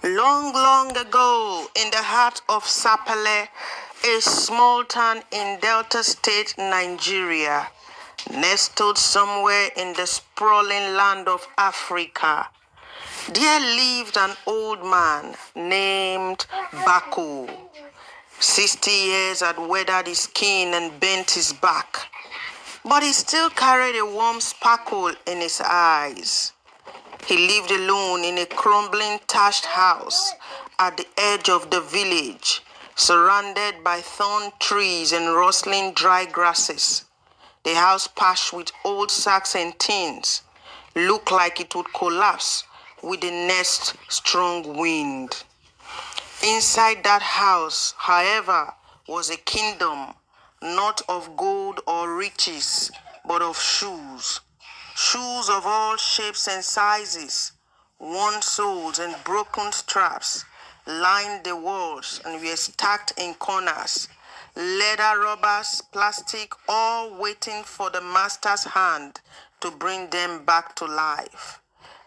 Long, long ago, in the heart of Sapele, a small town in Delta State, Nigeria, nestled somewhere in the sprawling land of Africa, there lived an old man named Bako. 60 years had weathered his skin and bent his back, but he still carried a warm sparkle in his eyes. He lived alone in a crumbling thatched house at the edge of the village, surrounded by thorn trees and rustling dry grasses. The house, patched with old sacks and tins, looked like it would collapse with the next strong wind. Inside that house, however, was a kingdom, not of gold or riches, but of shoes. Shoes of all shapes and sizes, worn soles and broken straps, lined the walls and were stacked in corners. Leather, rubbers, plastic, all waiting for the master's hand to bring them back to life.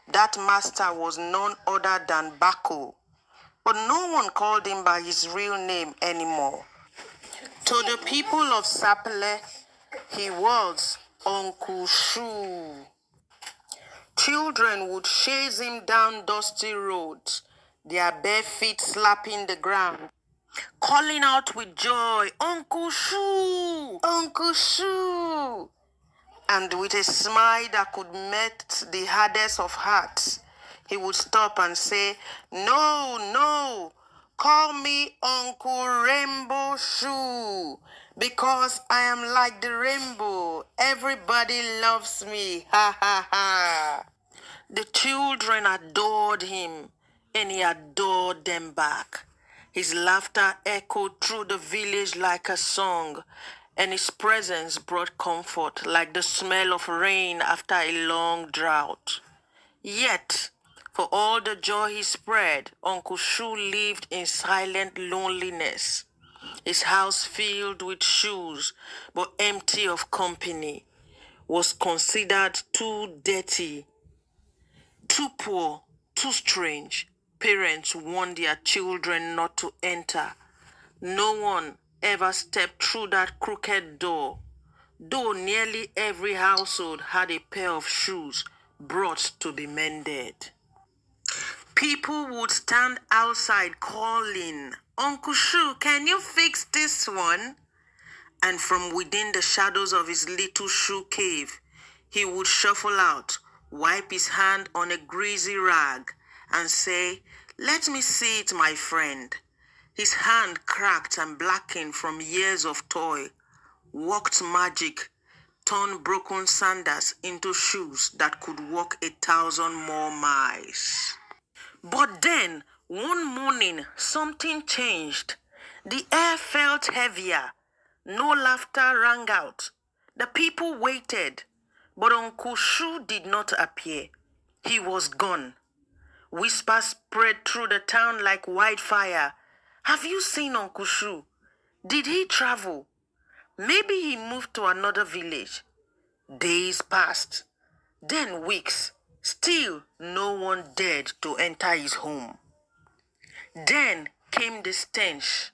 That master was none other than Bako, but no one called him by his real name anymore. To the people of Sapele, he was Uncle Shu. Children would chase him down dusty roads, their bare feet slapping the ground, calling out with joy, "Uncle Shu! Uncle Shu!" And with a smile that could melt the hardest of hearts, he would stop and say, "No, no, call me Uncle Rainbow Shoe, because I am like the rainbow. Everybody loves me. Ha ha ha." The children adored him, and he adored them back. His laughter echoed through the village like a song, and his presence brought comfort like the smell of rain after a long drought. Yet, for all the joy he spread, Uncle Shu lived in silent loneliness. His house filled with shoes, but empty of company, was considered too dirty, too poor, too strange. Parents warned their children not to enter. No one ever stepped through that crooked door, though nearly every household had a pair of shoes brought to be mended. People would stand outside calling, "Uncle Shu, can you fix this one?" And from within the shadows of his little shoe cave, he would shuffle out, wipe his hand on a greasy rag, and say, "Let me see it, my friend." His hand cracked and blackened from years of toil, worked magic, turned broken sandals into shoes that could walk 1,000 more miles. But then, one morning, something changed. The air felt heavier. No laughter rang out. The people waited, but Uncle Shu did not appear. He was gone. Whispers spread through the town like wildfire. "Have you seen Uncle Shu? Did he travel? Maybe he moved to another village." Days passed, then weeks. Still, no one dared to enter his home. Then came the stench,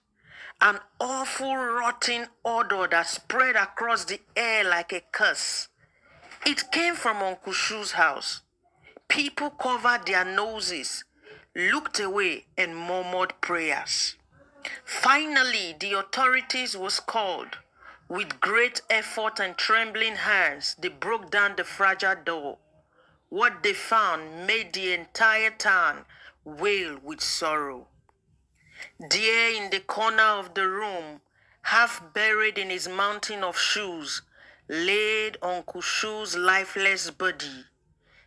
an awful rotting odor that spread across the air like a curse. It came from Uncle Shu's house. People covered their noses, looked away, and murmured prayers. Finally, the authorities was called. With great effort and trembling hands, they broke down the fragile door. What they found made the entire town wail with sorrow. There in the corner of the room, half buried in his mountain of shoes, laid Uncle Shu's lifeless body.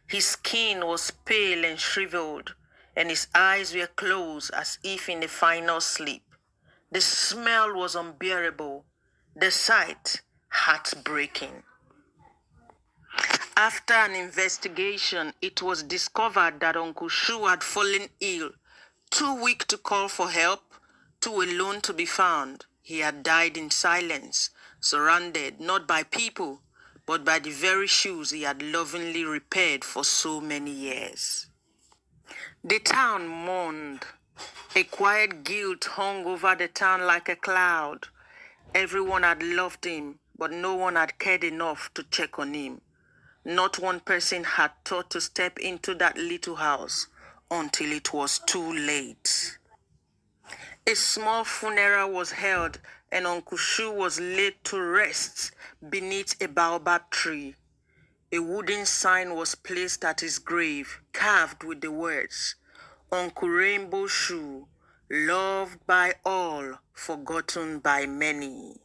His skin was pale and shriveled, and his eyes were closed as if in a final sleep. The smell was unbearable, the sight heartbreaking. After an investigation, it was discovered that Uncle Shu had fallen ill, too weak to call for help, too alone to be found. He had died in silence, surrounded not by people, but by the very shoes he had lovingly repaired for so many years. The town mourned. A quiet guilt hung over the town like a cloud. Everyone had loved him, but no one had cared enough to check on him. Not one person had thought to step into that little house until it was too late. A small funeral was held and Uncle Shu was laid to rest beneath a baobab tree. A wooden sign was placed at his grave, carved with the words, Uncle Rainbow Shu, loved by all, forgotten by many.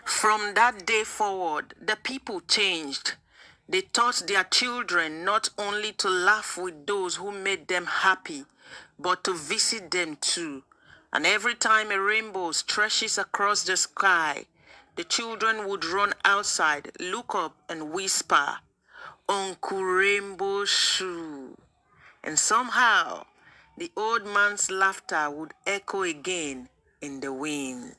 From that day forward, the people changed. They taught their children not only to laugh with those who made them happy, but to visit them too. And every time a rainbow stretches across the sky, the children would run outside, look up, and whisper, Uncle Rainbow Shu. And somehow, the old man's laughter would echo again in the wind.